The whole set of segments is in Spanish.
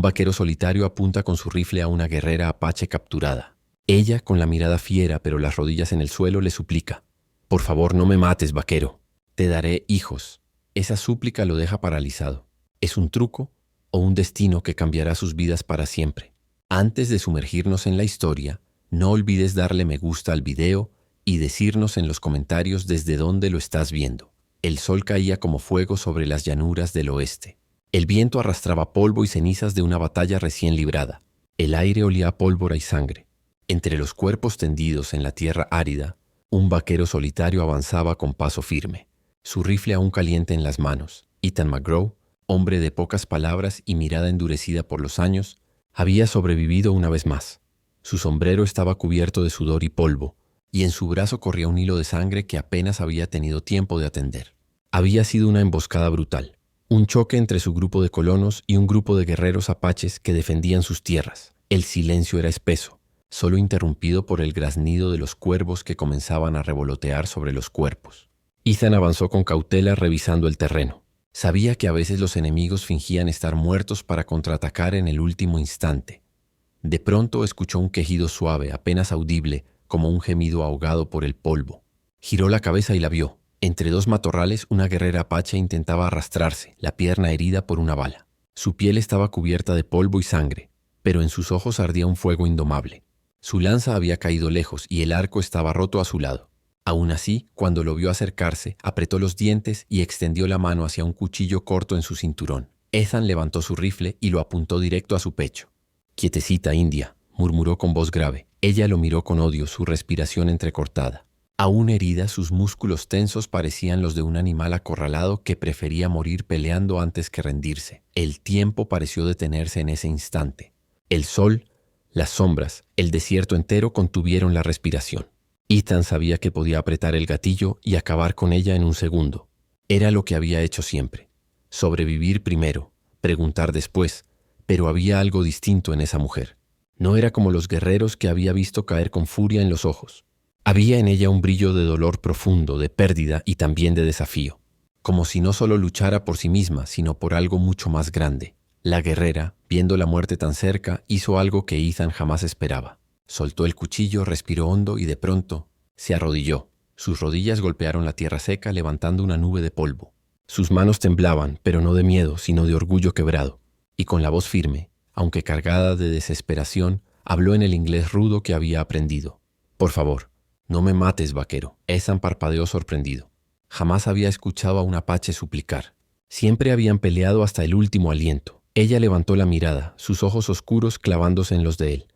vaquero solitario apunta con su rifle a una guerrera apache capturada. Ella, con la mirada fiera pero las rodillas en el suelo, le suplica: «Por favor, no me mates, vaquero. Te daré hijos». Esa súplica lo deja paralizado. ¿Es un truco o un destino que cambiará sus vidas para siempre? Antes de sumergirnos en la historia, no olvides darle me gusta al video y decirnos en los comentarios desde dónde lo estás viendo. El sol caía como fuego sobre las llanuras del oeste. El viento arrastraba polvo y cenizas de una batalla recién librada. El aire olía a pólvora y sangre. Entre los cuerpos tendidos en la tierra árida, un vaquero solitario avanzaba con paso firme, su rifle aún caliente en las manos. Ethan McGraw, hombre de pocas palabras y mirada endurecida por los años, había sobrevivido una vez más. Su sombrero estaba cubierto de sudor y polvo, y en su brazo corría un hilo de sangre que apenas había tenido tiempo de atender. Había sido una emboscada brutal, un choque entre su grupo de colonos y un grupo de guerreros apaches que defendían sus tierras. El silencio era espeso, solo interrumpido por el graznido de los cuervos que comenzaban a revolotear sobre los cuerpos. Ethan avanzó con cautela revisando el terreno. Sabía que a veces los enemigos fingían estar muertos para contraatacar en el último instante. De pronto escuchó un quejido suave, apenas audible, como un gemido ahogado por el polvo. Giró la cabeza y la vio. Entre dos matorrales, una guerrera apache intentaba arrastrarse, la pierna herida por una bala. Su piel estaba cubierta de polvo y sangre, pero en sus ojos ardía un fuego indomable. Su lanza había caído lejos y el arco estaba roto a su lado. Aún así, cuando lo vio acercarse, apretó los dientes y extendió la mano hacia un cuchillo corto en su cinturón. Ethan levantó su rifle y lo apuntó directo a su pecho. «Quietecita, india», murmuró con voz grave. Ella lo miró con odio, su respiración entrecortada. Aún herida, sus músculos tensos parecían los de un animal acorralado que prefería morir peleando antes que rendirse. El tiempo pareció detenerse en ese instante. El sol, las sombras, el desierto entero contuvieron la respiración. Ethan sabía que podía apretar el gatillo y acabar con ella en un segundo. Era lo que había hecho siempre. Sobrevivir primero, preguntar después, pero había algo distinto en esa mujer. No era como los guerreros que había visto caer con furia en los ojos. Había en ella un brillo de dolor profundo, de pérdida y también de desafío. Como si no solo luchara por sí misma, sino por algo mucho más grande. La guerrera, viendo la muerte tan cerca, hizo algo que Ethan jamás esperaba. Soltó el cuchillo, respiró hondo y de pronto se arrodilló. Sus rodillas golpearon la tierra seca, levantando una nube de polvo. Sus manos temblaban, pero no de miedo, sino de orgullo quebrado. Y con la voz firme, aunque cargada de desesperación, habló en el inglés rudo que había aprendido. «Por favor, no me mates, vaquero». Ethan parpadeó sorprendido. Jamás había escuchado a un apache suplicar. Siempre habían peleado hasta el último aliento. Ella levantó la mirada, sus ojos oscuros clavándose en los de él.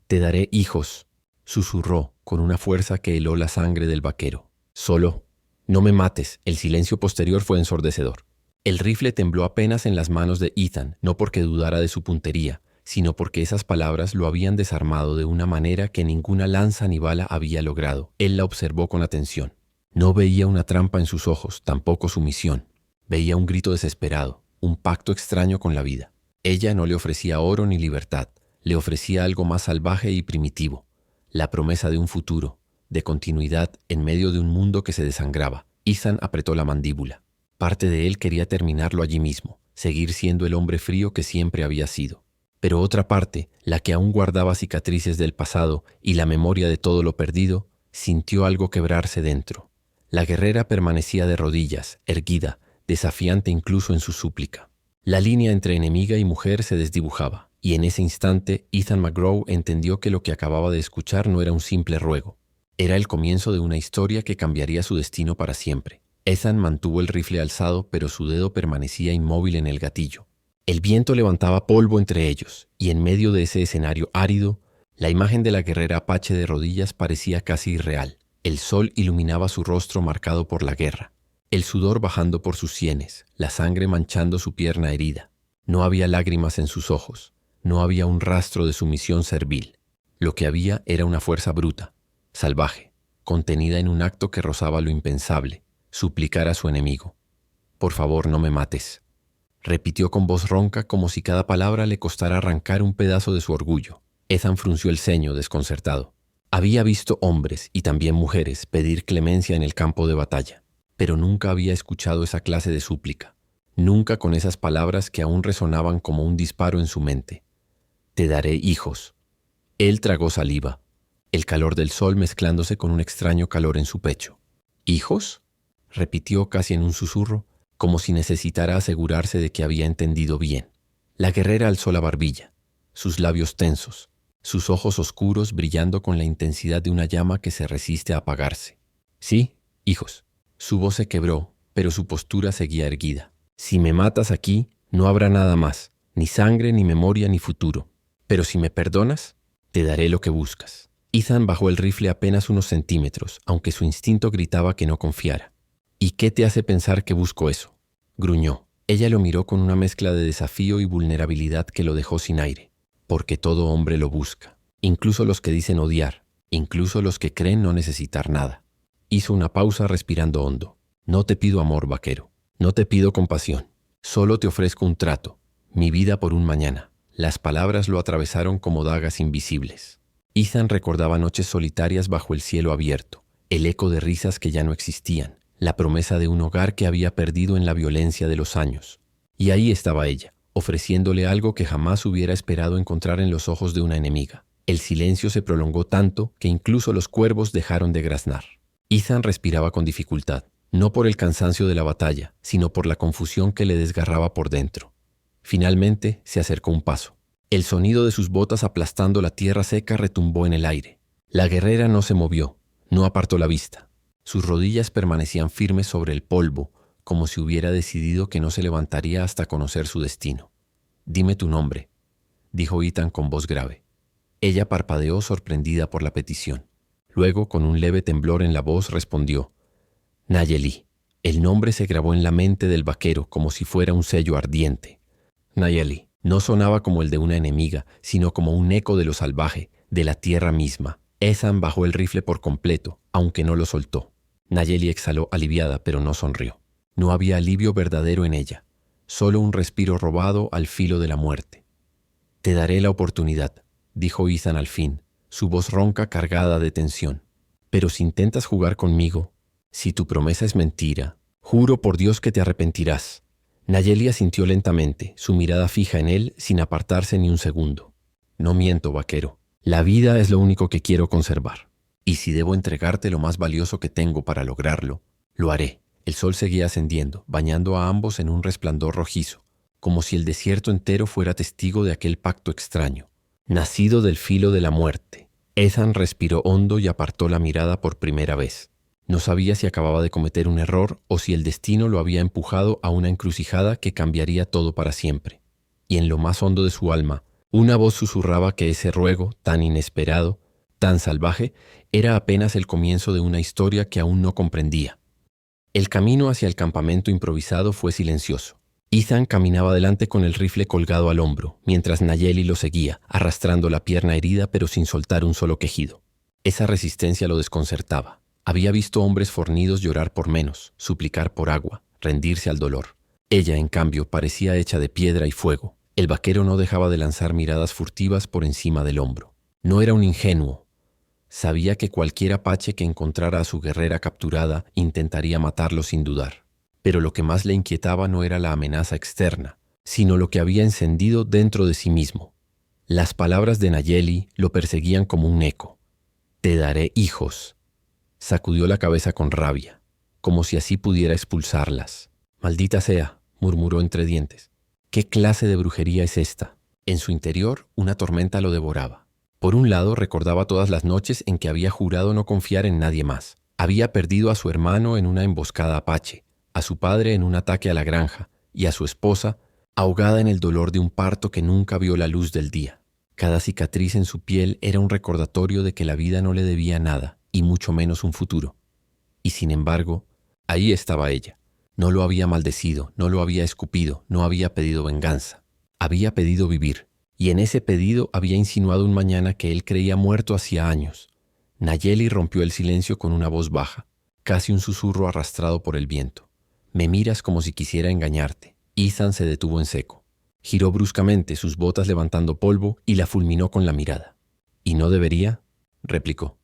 «Te daré hijos», susurró con una fuerza que heló la sangre del vaquero. «Solo, no me mates». El silencio posterior fue ensordecedor. El rifle tembló apenas en las manos de Ethan, no porque dudara de su puntería, sino porque esas palabras lo habían desarmado de una manera que ninguna lanza ni bala había logrado. Él la observó con atención. No veía una trampa en sus ojos, tampoco sumisión. Veía un grito desesperado, un pacto extraño con la vida. Ella no le ofrecía oro ni libertad, le ofrecía algo más salvaje y primitivo, la promesa de un futuro, de continuidad en medio de un mundo que se desangraba. Ethan apretó la mandíbula. Parte de él quería terminarlo allí mismo, seguir siendo el hombre frío que siempre había sido. Pero otra parte, la que aún guardaba cicatrices del pasado y la memoria de todo lo perdido, sintió algo quebrarse dentro. La guerrera permanecía de rodillas, erguida, desafiante incluso en su súplica. La línea entre enemiga y mujer se desdibujaba, y en ese instante Ethan McGraw entendió que lo que acababa de escuchar no era un simple ruego. Era el comienzo de una historia que cambiaría su destino para siempre. Ethan mantuvo el rifle alzado, pero su dedo permanecía inmóvil en el gatillo. El viento levantaba polvo entre ellos, y en medio de ese escenario árido, la imagen de la guerrera apache de rodillas parecía casi irreal. El sol iluminaba su rostro marcado por la guerra, el sudor bajando por sus sienes, la sangre manchando su pierna herida. No había lágrimas en sus ojos, no había un rastro de sumisión servil. Lo que había era una fuerza bruta, salvaje, contenida en un acto que rozaba lo impensable, suplicar a su enemigo. «Por favor, no me mates», repitió con voz ronca como si cada palabra le costara arrancar un pedazo de su orgullo. Ethan frunció el ceño, desconcertado. Había visto hombres y también mujeres pedir clemencia en el campo de batalla, pero nunca había escuchado esa clase de súplica. nunca con esas palabras que aún resonaban como un disparo en su mente. Te daré hijos. Él tragó saliva, el calor del sol mezclándose con un extraño calor en su pecho. ¿Hijos?, repitió casi en un susurro, como si necesitara asegurarse de que había entendido bien. La guerrera alzó la barbilla, sus labios tensos, sus ojos oscuros brillando con la intensidad de una llama que se resiste a apagarse. Sí, hijos. Su voz se quebró, pero su postura seguía erguida. Si me matas aquí, no habrá nada más, ni sangre, ni memoria, ni futuro. Pero si me perdonas, te daré lo que buscas. Ethan bajó el rifle apenas unos centímetros, aunque su instinto gritaba que no confiara. ¿Y qué te hace pensar que busco eso?, gruñó. Ella lo miró con una mezcla de desafío y vulnerabilidad que lo dejó sin aire. Porque todo hombre lo busca, incluso los que dicen odiar, incluso los que creen no necesitar nada. Hizo una pausa respirando hondo. No te pido amor, vaquero. No te pido compasión. Solo te ofrezco un trato, mi vida por un mañana. Las palabras lo atravesaron como dagas invisibles. Ethan recordaba noches solitarias bajo el cielo abierto, el eco de risas que ya no existían, la promesa de un hogar que había perdido en la violencia de los años. Y ahí estaba ella, ofreciéndole algo que jamás hubiera esperado encontrar en los ojos de una enemiga. El silencio se prolongó tanto que incluso los cuervos dejaron de graznar. Ethan respiraba con dificultad, no por el cansancio de la batalla, sino por la confusión que le desgarraba por dentro. Finalmente se acercó un paso. El sonido de sus botas aplastando la tierra seca retumbó en el aire. La guerrera no se movió, no apartó la vista. Sus rodillas permanecían firmes sobre el polvo, como si hubiera decidido que no se levantaría hasta conocer su destino. «Dime tu nombre», dijo Ethan con voz grave. Ella parpadeó sorprendida por la petición. Luego, con un leve temblor en la voz, respondió: «Nayeli». El nombre se grabó en la mente del vaquero como si fuera un sello ardiente. Nayeli no sonaba como el de una enemiga, sino como un eco de lo salvaje, de la tierra misma. Ethan bajó el rifle por completo, aunque no lo soltó. Nayeli exhaló aliviada, pero no sonrió. No había alivio verdadero en ella, solo un respiro robado al filo de la muerte. «Te daré la oportunidad», dijo Ethan al fin, su voz ronca cargada de tensión. «Pero si intentas jugar conmigo, si tu promesa es mentira, juro por Dios que te arrepentirás». Nayeli asintió lentamente, su mirada fija en él sin apartarse ni un segundo. «No miento, vaquero. La vida es lo único que quiero conservar. Y si debo entregarte lo más valioso que tengo para lograrlo, lo haré». El sol seguía ascendiendo, bañando a ambos en un resplandor rojizo, como si el desierto entero fuera testigo de aquel pacto extraño, nacido del filo de la muerte. Ethan respiró hondo y apartó la mirada por primera vez. No sabía si acababa de cometer un error o si el destino lo había empujado a una encrucijada que cambiaría todo para siempre. Y en lo más hondo de su alma, una voz susurraba que ese ruego, tan inesperado, tan salvaje, era apenas el comienzo de una historia que aún no comprendía. El camino hacia el campamento improvisado fue silencioso. Ethan caminaba adelante con el rifle colgado al hombro, mientras Nayeli lo seguía, arrastrando la pierna herida pero sin soltar un solo quejido. Esa resistencia lo desconcertaba. Había visto hombres fornidos llorar por menos, suplicar por agua, rendirse al dolor. Ella, en cambio, parecía hecha de piedra y fuego. El vaquero no dejaba de lanzar miradas furtivas por encima del hombro. No era un ingenuo. Sabía que cualquier apache que encontrara a su guerrera capturada intentaría matarlo sin dudar. Pero lo que más le inquietaba no era la amenaza externa, sino lo que había encendido dentro de sí mismo. Las palabras de Nayeli lo perseguían como un eco. «Te daré hijos». Sacudió la cabeza con rabia, como si así pudiera expulsarlas. «Maldita sea», murmuró entre dientes. «¿Qué clase de brujería es esta?». En su interior, una tormenta lo devoraba. Por un lado, recordaba todas las noches en que había jurado no confiar en nadie más. Había perdido a su hermano en una emboscada apache, a su padre en un ataque a la granja, y a su esposa, ahogada en el dolor de un parto que nunca vio la luz del día. Cada cicatriz en su piel era un recordatorio de que la vida no le debía nada, y mucho menos un futuro. Y sin embargo, ahí estaba ella. No lo había maldecido, no lo había escupido, no había pedido venganza. Había pedido vivir, y en ese pedido había insinuado un mañana que él creía muerto hacía años. Nayeli rompió el silencio con una voz baja, casi un susurro arrastrado por el viento. «Me miras como si quisiera engañarte». Ethan se detuvo en seco. Giró bruscamente, sus botas levantando polvo, y la fulminó con la mirada. «¿Y no debería?», replicó.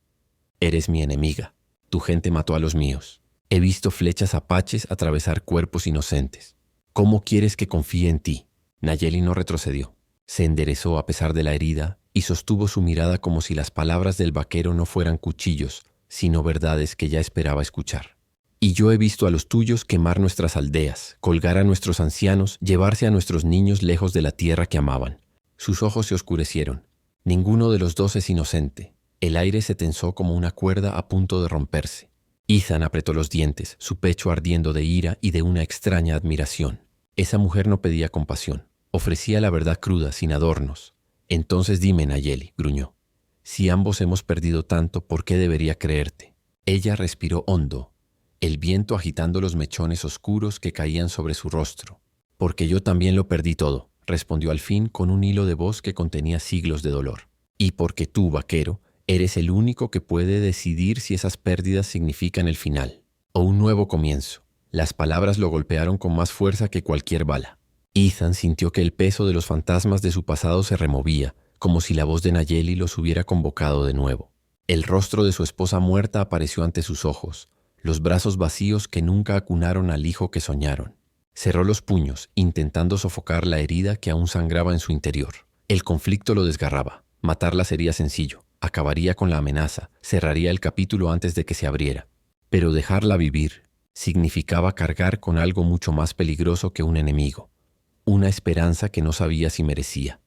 «Eres mi enemiga. Tu gente mató a los míos. He visto flechas apaches atravesar cuerpos inocentes. ¿Cómo quieres que confíe en ti? Nayeli no retrocedió. Se enderezó a pesar de la herida y sostuvo su mirada como si las palabras del vaquero no fueran cuchillos, sino verdades que ya esperaba escuchar. Y yo he visto a los tuyos quemar nuestras aldeas, colgar a nuestros ancianos, llevarse a nuestros niños lejos de la tierra que amaban. Sus ojos se oscurecieron. Ninguno de los dos es inocente. El aire se tensó como una cuerda a punto de romperse. Ethan apretó los dientes, su pecho ardiendo de ira y de una extraña admiración. Esa mujer no pedía compasión. Ofrecía la verdad cruda, sin adornos. Entonces dime, Nayeli, gruñó. Si ambos hemos perdido tanto, ¿por qué debería creerte? Ella respiró hondo, el viento agitando los mechones oscuros que caían sobre su rostro. Porque yo también lo perdí todo, respondió al fin con un hilo de voz que contenía siglos de dolor. Y porque tú, vaquero, eres el único que puede decidir si esas pérdidas significan el final o un nuevo comienzo. Las palabras lo golpearon con más fuerza que cualquier bala. Ethan sintió que el peso de los fantasmas de su pasado se removía, como si la voz de Nayeli los hubiera convocado de nuevo. El rostro de su esposa muerta apareció ante sus ojos, los brazos vacíos que nunca acunaron al hijo que soñaron. Cerró los puños, intentando sofocar la herida que aún sangraba en su interior. El conflicto lo desgarraba. Matarla sería sencillo. Acabaría con la amenaza, cerraría el capítulo antes de que se abriera. Pero dejarla vivir significaba cargar con algo mucho más peligroso que un enemigo. Una esperanza que no sabía si merecía.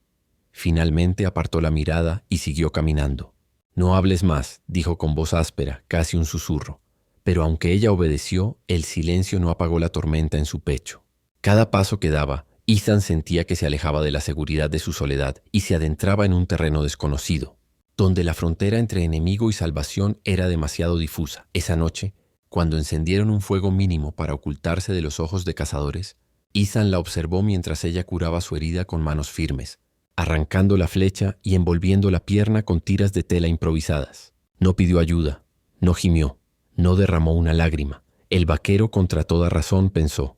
Finalmente apartó la mirada y siguió caminando. No hables más, dijo con voz áspera, casi un susurro. Pero aunque ella obedeció, el silencio no apagó la tormenta en su pecho. Cada paso que daba, Ethan sentía que se alejaba de la seguridad de su soledad y se adentraba en un terreno desconocido, donde la frontera entre enemigo y salvación era demasiado difusa. Esa noche, cuando encendieron un fuego mínimo para ocultarse de los ojos de cazadores, Ethan la observó mientras ella curaba su herida con manos firmes, arrancando la flecha y envolviendo la pierna con tiras de tela improvisadas. No pidió ayuda, no gimió, no derramó una lágrima. El vaquero, contra toda razón, pensó: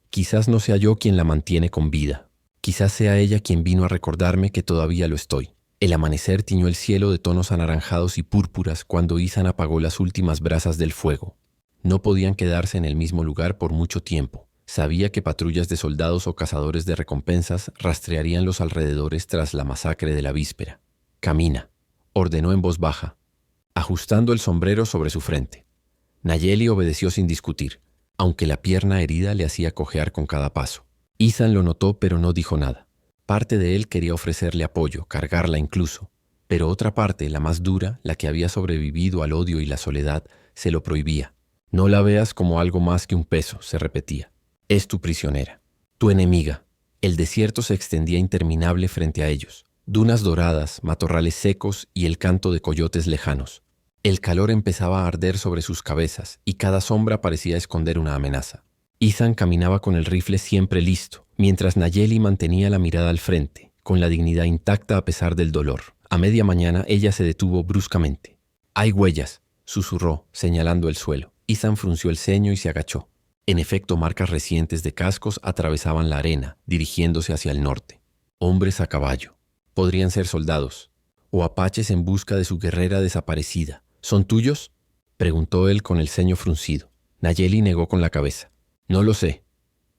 quizás no sea yo quien la mantiene con vida. Quizás sea ella quien vino a recordarme que todavía lo estoy. El amanecer tiñó el cielo de tonos anaranjados y púrpuras cuando Ethan apagó las últimas brasas del fuego. No podían quedarse en el mismo lugar por mucho tiempo. Sabía que patrullas de soldados o cazadores de recompensas rastrearían los alrededores tras la masacre de la víspera. «Camina», ordenó en voz baja, ajustando el sombrero sobre su frente. Nayeli obedeció sin discutir, aunque la pierna herida le hacía cojear con cada paso. Ethan lo notó, pero no dijo nada. Parte de él quería ofrecerle apoyo, cargarla incluso, pero otra parte, la más dura, la que había sobrevivido al odio y la soledad, se lo prohibía. «No la veas como algo más que un peso», se repetía. «Es tu prisionera, tu enemiga». El desierto se extendía interminable frente a ellos. Dunas doradas, matorrales secos y el canto de coyotes lejanos. El calor empezaba a arder sobre sus cabezas y cada sombra parecía esconder una amenaza. Ethan caminaba con el rifle siempre listo, mientras Nayeli mantenía la mirada al frente, con la dignidad intacta a pesar del dolor. A media mañana ella se detuvo bruscamente. «Hay huellas», susurró, señalando el suelo. Ethan frunció el ceño y se agachó. En efecto, marcas recientes de cascos atravesaban la arena, dirigiéndose hacia el norte. Hombres a caballo. Podrían ser soldados, o apaches en busca de su guerrera desaparecida. «¿Son tuyos?», preguntó él con el ceño fruncido. Nayeli negó con la cabeza. «No lo sé,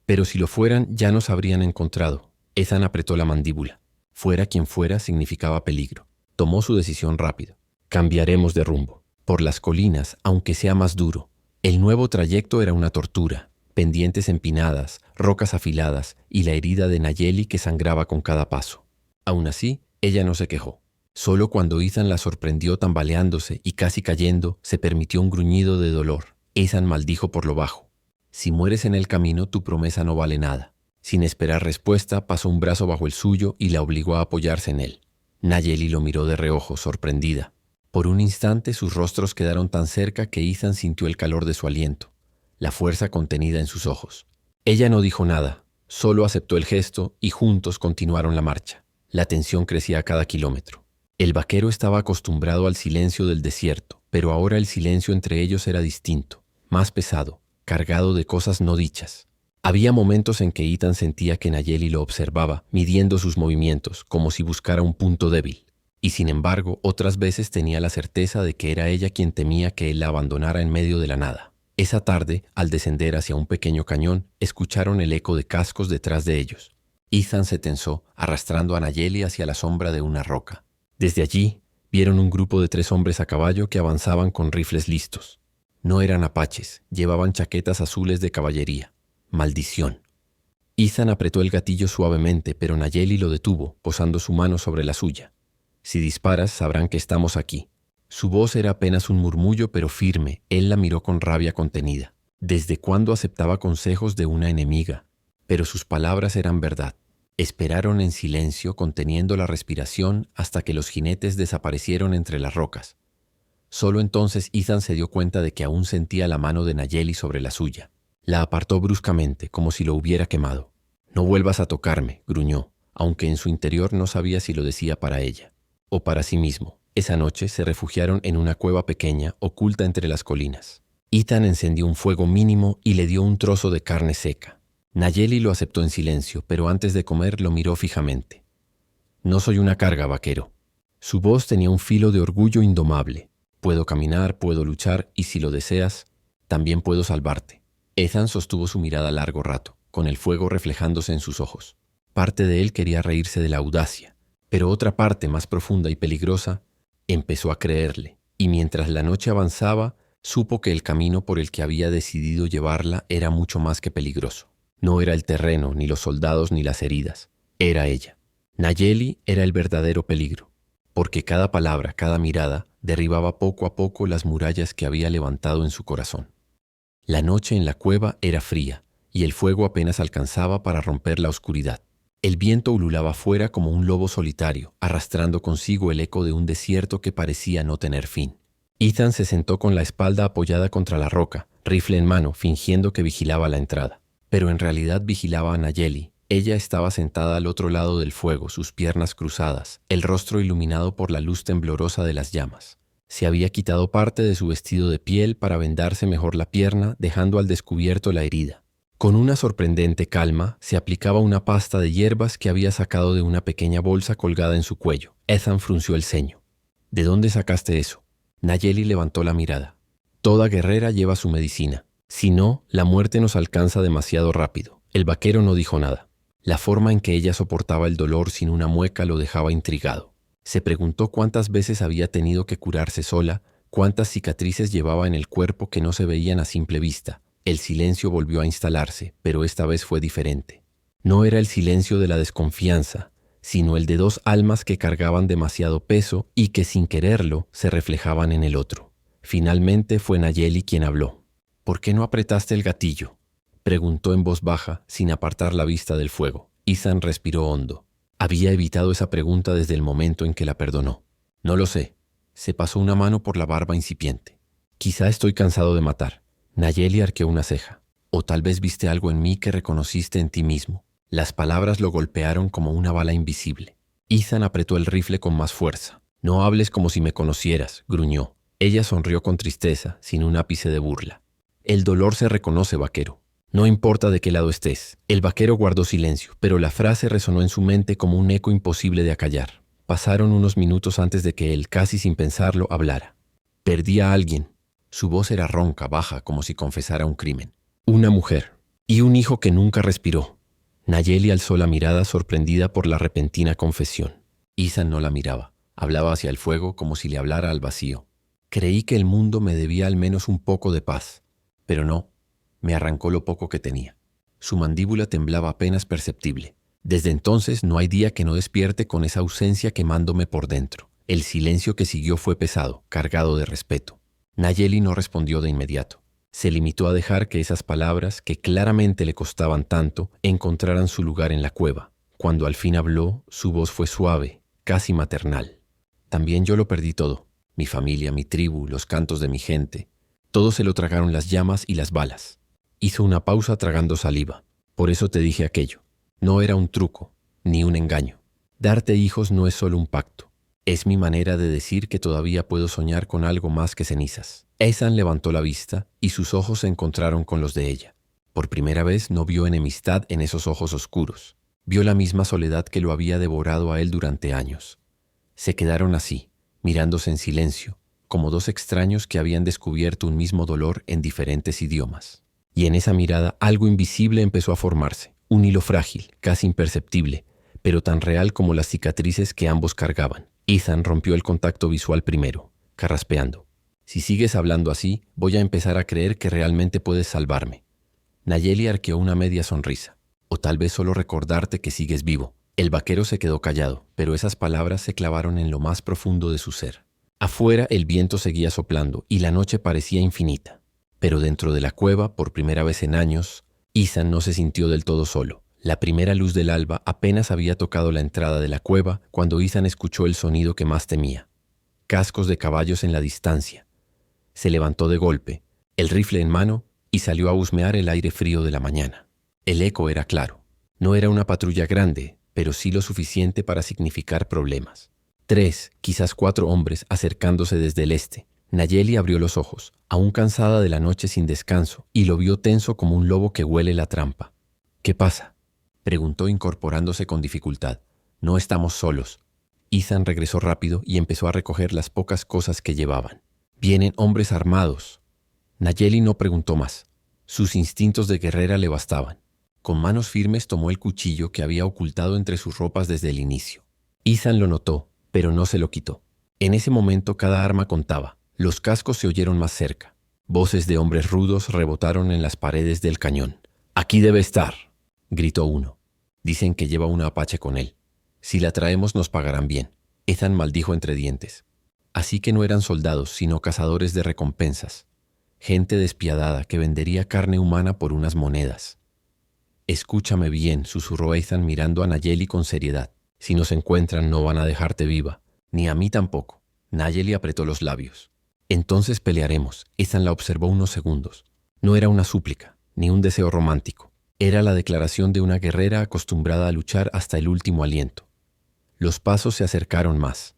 pero si lo fueran ya nos habrían encontrado». Ethan apretó la mandíbula. Fuera quien fuera significaba peligro. Tomó su decisión rápido. «Cambiaremos de rumbo. Por las colinas, aunque sea más duro». El nuevo trayecto era una tortura. Pendientes empinadas, rocas afiladas y la herida de Nayeli que sangraba con cada paso. Aún así, ella no se quejó. Solo cuando Ethan la sorprendió tambaleándose y casi cayendo, se permitió un gruñido de dolor. Ethan maldijo por lo bajo. «Si mueres en el camino, tu promesa no vale nada». Sin esperar respuesta, pasó un brazo bajo el suyo y la obligó a apoyarse en él. Nayeli lo miró de reojo, sorprendida. Por un instante sus rostros quedaron tan cerca que Ethan sintió el calor de su aliento, la fuerza contenida en sus ojos. Ella no dijo nada, solo aceptó el gesto y juntos continuaron la marcha. La tensión crecía a cada kilómetro. El vaquero estaba acostumbrado al silencio del desierto, pero ahora el silencio entre ellos era distinto, más pesado, cargado de cosas no dichas. Había momentos en que Ethan sentía que Nayeli lo observaba, midiendo sus movimientos, como si buscara un punto débil. Y sin embargo, otras veces tenía la certeza de que era ella quien temía que él la abandonara en medio de la nada. Esa tarde, al descender hacia un pequeño cañón, escucharon el eco de cascos detrás de ellos. Ethan se tensó, arrastrando a Nayeli hacia la sombra de una roca. Desde allí, vieron un grupo de 3 hombres a caballo que avanzaban con rifles listos. No eran apaches, llevaban chaquetas azules de caballería. Maldición. Ethan apretó el gatillo suavemente, pero Nayeli lo detuvo, posando su mano sobre la suya. Si disparas, sabrán que estamos aquí. Su voz era apenas un murmullo, pero firme. Él la miró con rabia contenida. ¿Desde cuándo aceptaba consejos de una enemiga? Pero sus palabras eran verdad. Esperaron en silencio, conteniendo la respiración, hasta que los jinetes desaparecieron entre las rocas. Solo entonces Ethan se dio cuenta de que aún sentía la mano de Nayeli sobre la suya. La apartó bruscamente, como si lo hubiera quemado. «No vuelvas a tocarme», gruñó, aunque en su interior no sabía si lo decía para ella o para sí mismo. Esa noche se refugiaron en una cueva pequeña, oculta entre las colinas. Ethan encendió un fuego mínimo y le dio un trozo de carne seca. Nayeli lo aceptó en silencio, pero antes de comer lo miró fijamente. «No soy una carga, vaquero». Su voz tenía un filo de orgullo indomable. «Puedo caminar, puedo luchar y si lo deseas, también puedo salvarte». Ethan sostuvo su mirada largo rato, con el fuego reflejándose en sus ojos. Parte de él quería reírse de la audacia, pero otra parte más profunda y peligrosa empezó a creerle, y mientras la noche avanzaba, supo que el camino por el que había decidido llevarla era mucho más que peligroso. No era el terreno, ni los soldados, ni las heridas. Era ella. Nayeli era el verdadero peligro, porque cada palabra, cada mirada, derribaba poco a poco las murallas que había levantado en su corazón. La noche en la cueva era fría, y el fuego apenas alcanzaba para romper la oscuridad. El viento ululaba fuera como un lobo solitario, arrastrando consigo el eco de un desierto que parecía no tener fin. Ethan se sentó con la espalda apoyada contra la roca, rifle en mano, fingiendo que vigilaba la entrada. Pero en realidad vigilaba a Nayeli. Ella estaba sentada al otro lado del fuego, sus piernas cruzadas, el rostro iluminado por la luz temblorosa de las llamas. Se había quitado parte de su vestido de piel para vendarse mejor la pierna, dejando al descubierto la herida. Con una sorprendente calma, se aplicaba una pasta de hierbas que había sacado de una pequeña bolsa colgada en su cuello. Ethan frunció el ceño. «¿De dónde sacaste eso?» Nayeli levantó la mirada. «Toda guerrera lleva su medicina. Si no, la muerte nos alcanza demasiado rápido». El vaquero no dijo nada. La forma en que ella soportaba el dolor sin una mueca lo dejaba intrigado. Se preguntó cuántas veces había tenido que curarse sola, cuántas cicatrices llevaba en el cuerpo que no se veían a simple vista. El silencio volvió a instalarse, pero esta vez fue diferente. No era el silencio de la desconfianza, sino el de 2 almas que cargaban demasiado peso y que sin quererlo se reflejaban en el otro. Finalmente fue Nayeli quien habló. «¿Por qué no apretaste el gatillo?», preguntó en voz baja, sin apartar la vista del fuego. Ethan respiró hondo. Había evitado esa pregunta desde el momento en que la perdonó. «No lo sé». Se pasó una mano por la barba incipiente. «Quizá estoy cansado de matar». Nayeli arqueó una ceja. «O tal vez viste algo en mí que reconociste en ti mismo». Las palabras lo golpearon como una bala invisible. Ethan apretó el rifle con más fuerza. «No hables como si me conocieras», gruñó. Ella sonrió con tristeza, sin un ápice de burla. «El dolor se reconoce, vaquero. No importa de qué lado estés». El vaquero guardó silencio, pero la frase resonó en su mente como un eco imposible de acallar. Pasaron unos minutos antes de que él, casi sin pensarlo, hablara. «Perdí a alguien». Su voz era ronca, baja, como si confesara un crimen. «Una mujer. Y un hijo que nunca respiró». Nayeli alzó la mirada sorprendida por la repentina confesión. Ethan no la miraba. Hablaba hacia el fuego como si le hablara al vacío. «Creí que el mundo me debía al menos un poco de paz. Pero no. Me arrancó lo poco que tenía». Su mandíbula temblaba apenas perceptible. «Desde entonces no hay día que no despierte con esa ausencia quemándome por dentro». El silencio que siguió fue pesado, cargado de respeto. Nayeli no respondió de inmediato. Se limitó a dejar que esas palabras, que claramente le costaban tanto, encontraran su lugar en la cueva. Cuando al fin habló, su voz fue suave, casi maternal. «También yo lo perdí todo. Mi familia, mi tribu, los cantos de mi gente. Todo se lo tragaron las llamas y las balas». Hizo una pausa tragando saliva. «Por eso te dije aquello. No era un truco, ni un engaño. Darte hijos no es solo un pacto. Es mi manera de decir que todavía puedo soñar con algo más que cenizas». Ethan levantó la vista y sus ojos se encontraron con los de ella. Por primera vez no vio enemistad en esos ojos oscuros. Vio la misma soledad que lo había devorado a él durante años. Se quedaron así, mirándose en silencio, como dos extraños que habían descubierto un mismo dolor en diferentes idiomas. Y en esa mirada algo invisible empezó a formarse, un hilo frágil, casi imperceptible, pero tan real como las cicatrices que ambos cargaban. Ethan rompió el contacto visual primero, carraspeando. Si sigues hablando así, voy a empezar a creer que realmente puedes salvarme. Nayeli arqueó una media sonrisa. O tal vez solo recordarte que sigues vivo. El vaquero se quedó callado, pero esas palabras se clavaron en lo más profundo de su ser. Afuera el viento seguía soplando y la noche parecía infinita. Pero dentro de la cueva, por primera vez en años, Ethan no se sintió del todo solo. La primera luz del alba apenas había tocado la entrada de la cueva cuando Ethan escuchó el sonido que más temía. Cascos de caballos en la distancia. Se levantó de golpe, el rifle en mano, y salió a husmear el aire frío de la mañana. El eco era claro. No era una patrulla grande, pero sí lo suficiente para significar problemas. 3, quizás 4 hombres acercándose desde el este. Nayeli abrió los ojos, aún cansada de la noche sin descanso, y lo vio tenso como un lobo que huele la trampa. ¿Qué pasa?, preguntó incorporándose con dificultad. No estamos solos. Ethan regresó rápido y empezó a recoger las pocas cosas que llevaban. Vienen hombres armados. Nayeli no preguntó más. Sus instintos de guerrera le bastaban. Con manos firmes tomó el cuchillo que había ocultado entre sus ropas desde el inicio. Ethan lo notó, pero no se lo quitó. En ese momento cada arma contaba. Los cascos se oyeron más cerca. Voces de hombres rudos rebotaron en las paredes del cañón. «Aquí debe estar», gritó uno. «Dicen que lleva una apache con él. Si la traemos nos pagarán bien». Ethan maldijo entre dientes. Así que no eran soldados, sino cazadores de recompensas. Gente despiadada que vendería carne humana por unas monedas. «Escúchame bien», susurró Ethan mirando a Nayeli con seriedad. «Si nos encuentran no van a dejarte viva. Ni a mí tampoco». Nayeli apretó los labios. «Entonces pelearemos». Ethan la observó unos segundos. No era una súplica, ni un deseo romántico. Era la declaración de una guerrera acostumbrada a luchar hasta el último aliento. Los pasos se acercaron más.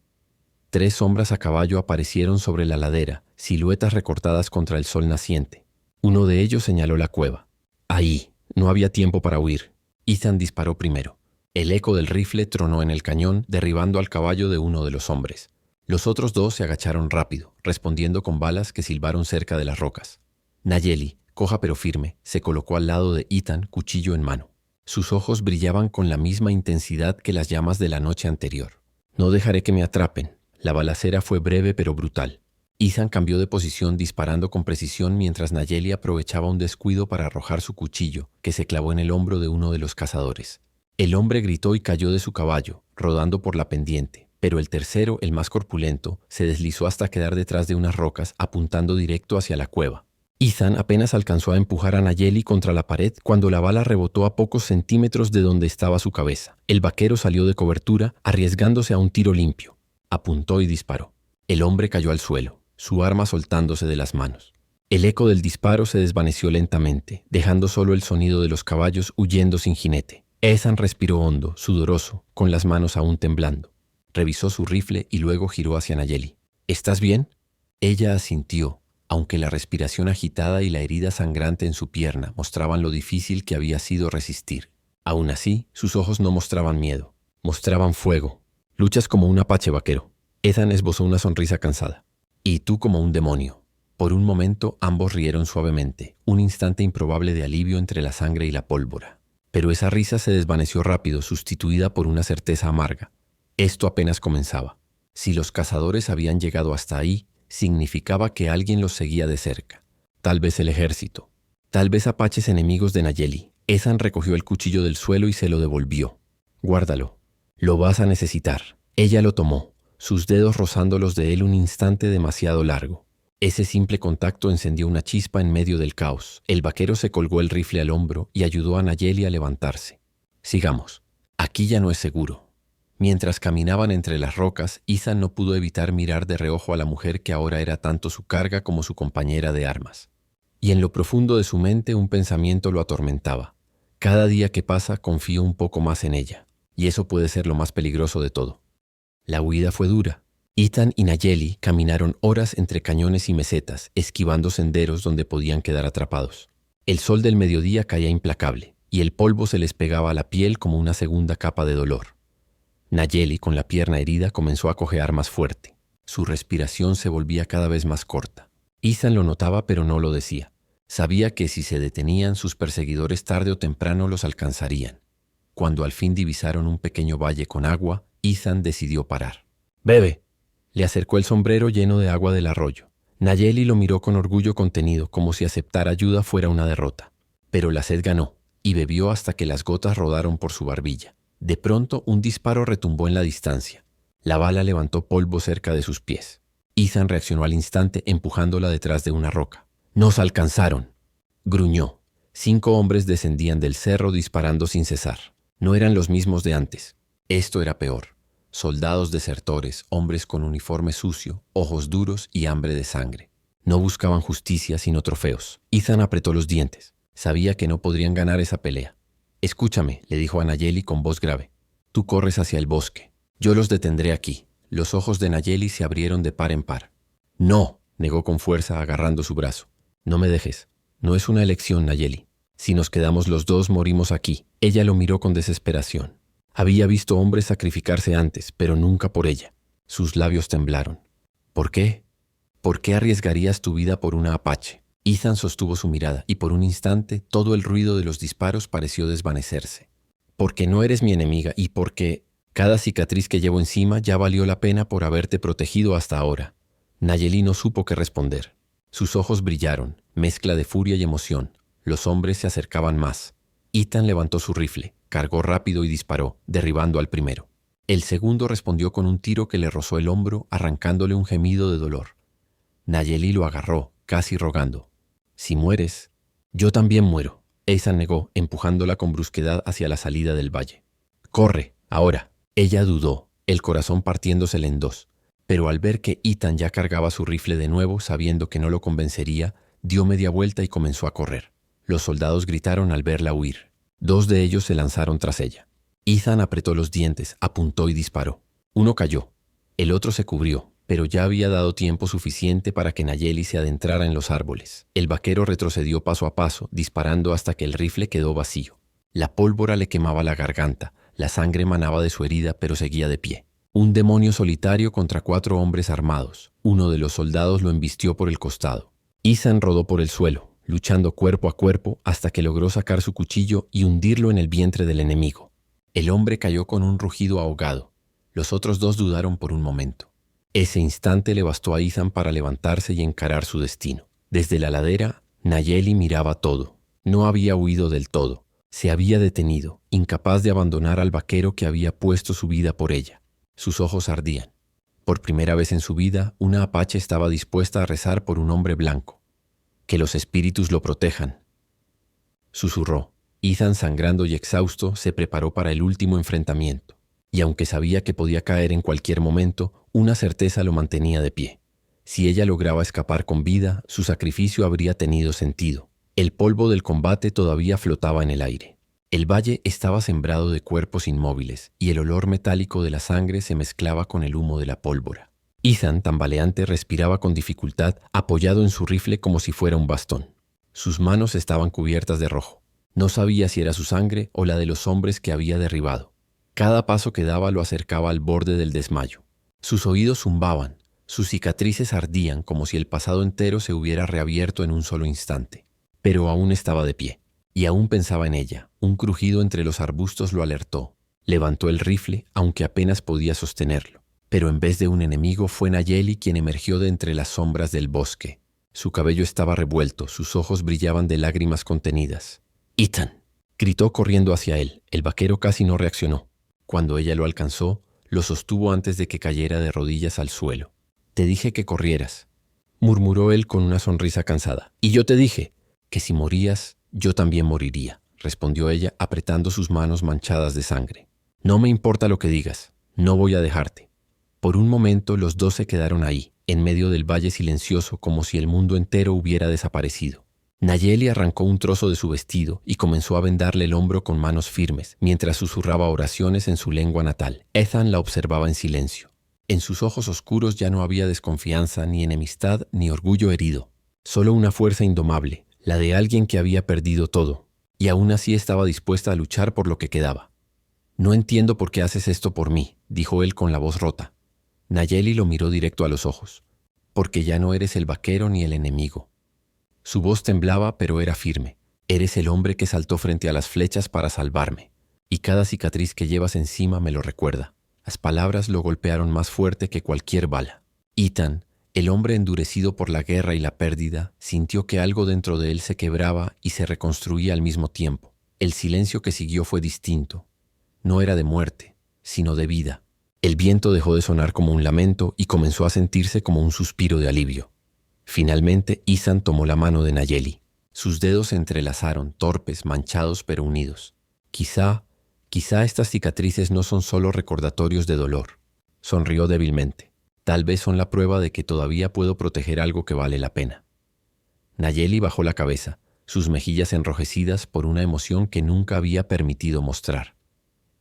3 sombras a caballo aparecieron sobre la ladera, siluetas recortadas contra el sol naciente. Uno de ellos señaló la cueva. Ahí. No había tiempo para huir. Ethan disparó primero. El eco del rifle tronó en el cañón, derribando al caballo de uno de los hombres. Los otros 2 se agacharon rápido, respondiendo con balas que silbaron cerca de las rocas. Nayeli, coja pero firme, se colocó al lado de Ethan, cuchillo en mano. Sus ojos brillaban con la misma intensidad que las llamas de la noche anterior. «No dejaré que me atrapen». La balacera fue breve pero brutal. Ethan cambió de posición disparando con precisión mientras Nayeli aprovechaba un descuido para arrojar su cuchillo, que se clavó en el hombro de uno de los cazadores. El hombre gritó y cayó de su caballo, rodando por la pendiente, pero el tercero, el más corpulento, se deslizó hasta quedar detrás de unas rocas, apuntando directo hacia la cueva. Ethan apenas alcanzó a empujar a Nayeli contra la pared cuando la bala rebotó a pocos centímetros de donde estaba su cabeza. El vaquero salió de cobertura, arriesgándose a un tiro limpio. Apuntó y disparó. El hombre cayó al suelo, su arma soltándose de las manos. El eco del disparo se desvaneció lentamente, dejando solo el sonido de los caballos huyendo sin jinete. Ethan respiró hondo, sudoroso, con las manos aún temblando. Revisó su rifle y luego giró hacia Nayeli. «¿Estás bien?». Ella asintió, aunque la respiración agitada y la herida sangrante en su pierna mostraban lo difícil que había sido resistir. Aún así, sus ojos no mostraban miedo, mostraban fuego. «Luchas como un apache, vaquero». Ethan esbozó una sonrisa cansada. «Y tú como un demonio». Por un momento ambos rieron suavemente, un instante improbable de alivio entre la sangre y la pólvora. Pero esa risa se desvaneció rápido, sustituida por una certeza amarga. Esto apenas comenzaba. Si los cazadores habían llegado hasta ahí, significaba que alguien los seguía de cerca. Tal vez el ejército. Tal vez apaches enemigos de Nayeli. Ethan recogió el cuchillo del suelo y se lo devolvió. «Guárdalo. Lo vas a necesitar». Ella lo tomó, sus dedos rozando los de él un instante demasiado largo. Ese simple contacto encendió una chispa en medio del caos. El vaquero se colgó el rifle al hombro y ayudó a Nayeli a levantarse. «Sigamos. Aquí ya no es seguro». Mientras caminaban entre las rocas, Ethan no pudo evitar mirar de reojo a la mujer que ahora era tanto su carga como su compañera de armas. Y en lo profundo de su mente un pensamiento lo atormentaba. Cada día que pasa confío un poco más en ella, y eso puede ser lo más peligroso de todo. La huida fue dura. Ethan y Nayeli caminaron horas entre cañones y mesetas, esquivando senderos donde podían quedar atrapados. El sol del mediodía caía implacable, y el polvo se les pegaba a la piel como una segunda capa de dolor. Nayeli, con la pierna herida, comenzó a cojear más fuerte. Su respiración se volvía cada vez más corta. Ethan lo notaba pero no lo decía. Sabía que si se detenían, sus perseguidores tarde o temprano los alcanzarían. Cuando al fin divisaron un pequeño valle con agua, Ethan decidió parar. «¡Bebe!». Le acercó el sombrero lleno de agua del arroyo. Nayeli lo miró con orgullo contenido, como si aceptar ayuda fuera una derrota. Pero la sed ganó, y bebió hasta que las gotas rodaron por su barbilla. De pronto, un disparo retumbó en la distancia. La bala levantó polvo cerca de sus pies. Ethan reaccionó al instante, empujándola detrás de una roca. «¡Nos alcanzaron!», gruñó. 5 hombres descendían del cerro disparando sin cesar. No eran los mismos de antes. Esto era peor. Soldados desertores, hombres con uniforme sucio, ojos duros y hambre de sangre. No buscaban justicia sino trofeos. Ethan apretó los dientes. Sabía que no podrían ganar esa pelea. «Escúchame», le dijo a Nayeli con voz grave. «Tú corres hacia el bosque. Yo los detendré aquí». Los ojos de Nayeli se abrieron de par en par. «No», negó con fuerza agarrando su brazo. «No me dejes. No es una elección, Nayeli. Si nos quedamos los dos, morimos aquí». Ella lo miró con desesperación. Había visto hombres sacrificarse antes, pero nunca por ella. Sus labios temblaron. «¿Por qué? ¿Por qué arriesgarías tu vida por una apache?». Ethan sostuvo su mirada y por un instante todo el ruido de los disparos pareció desvanecerse. «Porque no eres mi enemiga y porque cada cicatriz que llevo encima ya valió la pena por haberte protegido hasta ahora». Nayeli no supo qué responder. Sus ojos brillaron, mezcla de furia y emoción. Los hombres se acercaban más. Ethan levantó su rifle, cargó rápido y disparó, derribando al primero. El segundo respondió con un tiro que le rozó el hombro, arrancándole un gemido de dolor. Nayeli lo agarró, casi rogando. «Si mueres, yo también muero». Ethan negó, empujándola con brusquedad hacia la salida del valle. «Corre, ahora». Ella dudó, el corazón partiéndosele en dos. Pero al ver que Ethan ya cargaba su rifle de nuevo, sabiendo que no lo convencería, dio media vuelta y comenzó a correr. Los soldados gritaron al verla huir. 2 de ellos se lanzaron tras ella. Ethan apretó los dientes, apuntó y disparó. Uno cayó. El otro se cubrió, pero ya había dado tiempo suficiente para que Nayeli se adentrara en los árboles. El vaquero retrocedió paso a paso, disparando hasta que el rifle quedó vacío. La pólvora le quemaba la garganta, la sangre manaba de su herida, pero seguía de pie. Un demonio solitario contra 4 hombres armados. Uno de los soldados lo embistió por el costado. Ethan rodó por el suelo, luchando cuerpo a cuerpo hasta que logró sacar su cuchillo y hundirlo en el vientre del enemigo. El hombre cayó con un rugido ahogado. Los otros 2 dudaron por un momento. Ese instante le bastó a Ethan para levantarse y encarar su destino. Desde la ladera, Nayeli miraba todo. No había huido del todo. Se había detenido, incapaz de abandonar al vaquero que había puesto su vida por ella. Sus ojos ardían. Por primera vez en su vida, una apache estaba dispuesta a rezar por un hombre blanco. «Que los espíritus lo protejan», susurró. Ethan, sangrando y exhausto, se preparó para el último enfrentamiento. Y aunque sabía que podía caer en cualquier momento, una certeza lo mantenía de pie. Si ella lograba escapar con vida, su sacrificio habría tenido sentido. El polvo del combate todavía flotaba en el aire. El valle estaba sembrado de cuerpos inmóviles y el olor metálico de la sangre se mezclaba con el humo de la pólvora. Ethan, tambaleante, respiraba con dificultad, apoyado en su rifle como si fuera un bastón. Sus manos estaban cubiertas de rojo. No sabía si era su sangre o la de los hombres que había derribado. Cada paso que daba lo acercaba al borde del desmayo. Sus oídos zumbaban, sus cicatrices ardían como si el pasado entero se hubiera reabierto en un solo instante. Pero aún estaba de pie, y aún pensaba en ella. Un crujido entre los arbustos lo alertó. Levantó el rifle, aunque apenas podía sostenerlo. Pero en vez de un enemigo fue Nayeli quien emergió de entre las sombras del bosque. Su cabello estaba revuelto, sus ojos brillaban de lágrimas contenidas. «¡Ethan!», gritó corriendo hacia él. El vaquero casi no reaccionó. Cuando ella lo alcanzó, lo sostuvo antes de que cayera de rodillas al suelo. «Te dije que corrieras», murmuró él con una sonrisa cansada. «Y yo te dije que si morías, yo también moriría», respondió ella apretando sus manos manchadas de sangre. «No me importa lo que digas, no voy a dejarte». Por un momento los 2 se quedaron ahí, en medio del valle silencioso, como si el mundo entero hubiera desaparecido. Nayeli arrancó un trozo de su vestido y comenzó a vendarle el hombro con manos firmes, mientras susurraba oraciones en su lengua natal. Ethan la observaba en silencio. En sus ojos oscuros ya no había desconfianza, ni enemistad, ni orgullo herido. Solo una fuerza indomable, la de alguien que había perdido todo, y aún así estaba dispuesta a luchar por lo que quedaba. «No entiendo por qué haces esto por mí», dijo él con la voz rota. Nayeli lo miró directo a los ojos. Porque ya no eres el vaquero ni el enemigo. Su voz temblaba, pero era firme. Eres el hombre que saltó frente a las flechas para salvarme. Y cada cicatriz que llevas encima me lo recuerda. Las palabras lo golpearon más fuerte que cualquier bala. Ethan, el hombre endurecido por la guerra y la pérdida, sintió que algo dentro de él se quebraba y se reconstruía al mismo tiempo. El silencio que siguió fue distinto. No era de muerte, sino de vida. El viento dejó de sonar como un lamento y comenzó a sentirse como un suspiro de alivio. Finalmente, Ethan tomó la mano de Nayeli. Sus dedos se entrelazaron, torpes, manchados pero unidos. Quizá estas cicatrices no son solo recordatorios de dolor. Sonrió débilmente. Tal vez son la prueba de que todavía puedo proteger algo que vale la pena. Nayeli bajó la cabeza, sus mejillas enrojecidas por una emoción que nunca había permitido mostrar.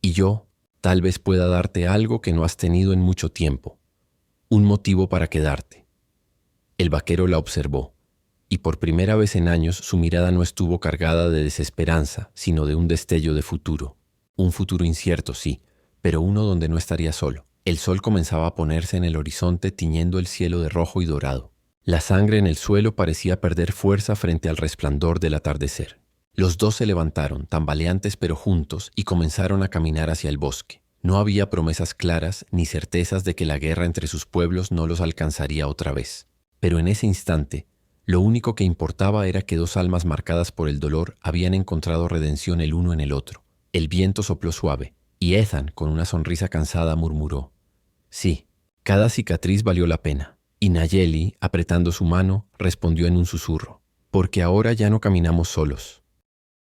Y yo, tal vez pueda darte algo que no has tenido en mucho tiempo. Un motivo para quedarte. El vaquero la observó, y por primera vez en años su mirada no estuvo cargada de desesperanza, sino de un destello de futuro. Un futuro incierto, sí, pero uno donde no estaría solo. El sol comenzaba a ponerse en el horizonte tiñendo el cielo de rojo y dorado. La sangre en el suelo parecía perder fuerza frente al resplandor del atardecer. Los dos se levantaron, tambaleantes pero juntos, y comenzaron a caminar hacia el bosque. No había promesas claras ni certezas de que la guerra entre sus pueblos no los alcanzaría otra vez. Pero en ese instante, lo único que importaba era que dos almas marcadas por el dolor habían encontrado redención el uno en el otro. El viento sopló suave, y Ethan, con una sonrisa cansada, murmuró: «Sí, cada cicatriz valió la pena». Y Nayeli, apretando su mano, respondió en un susurro: «Porque ahora ya no caminamos solos.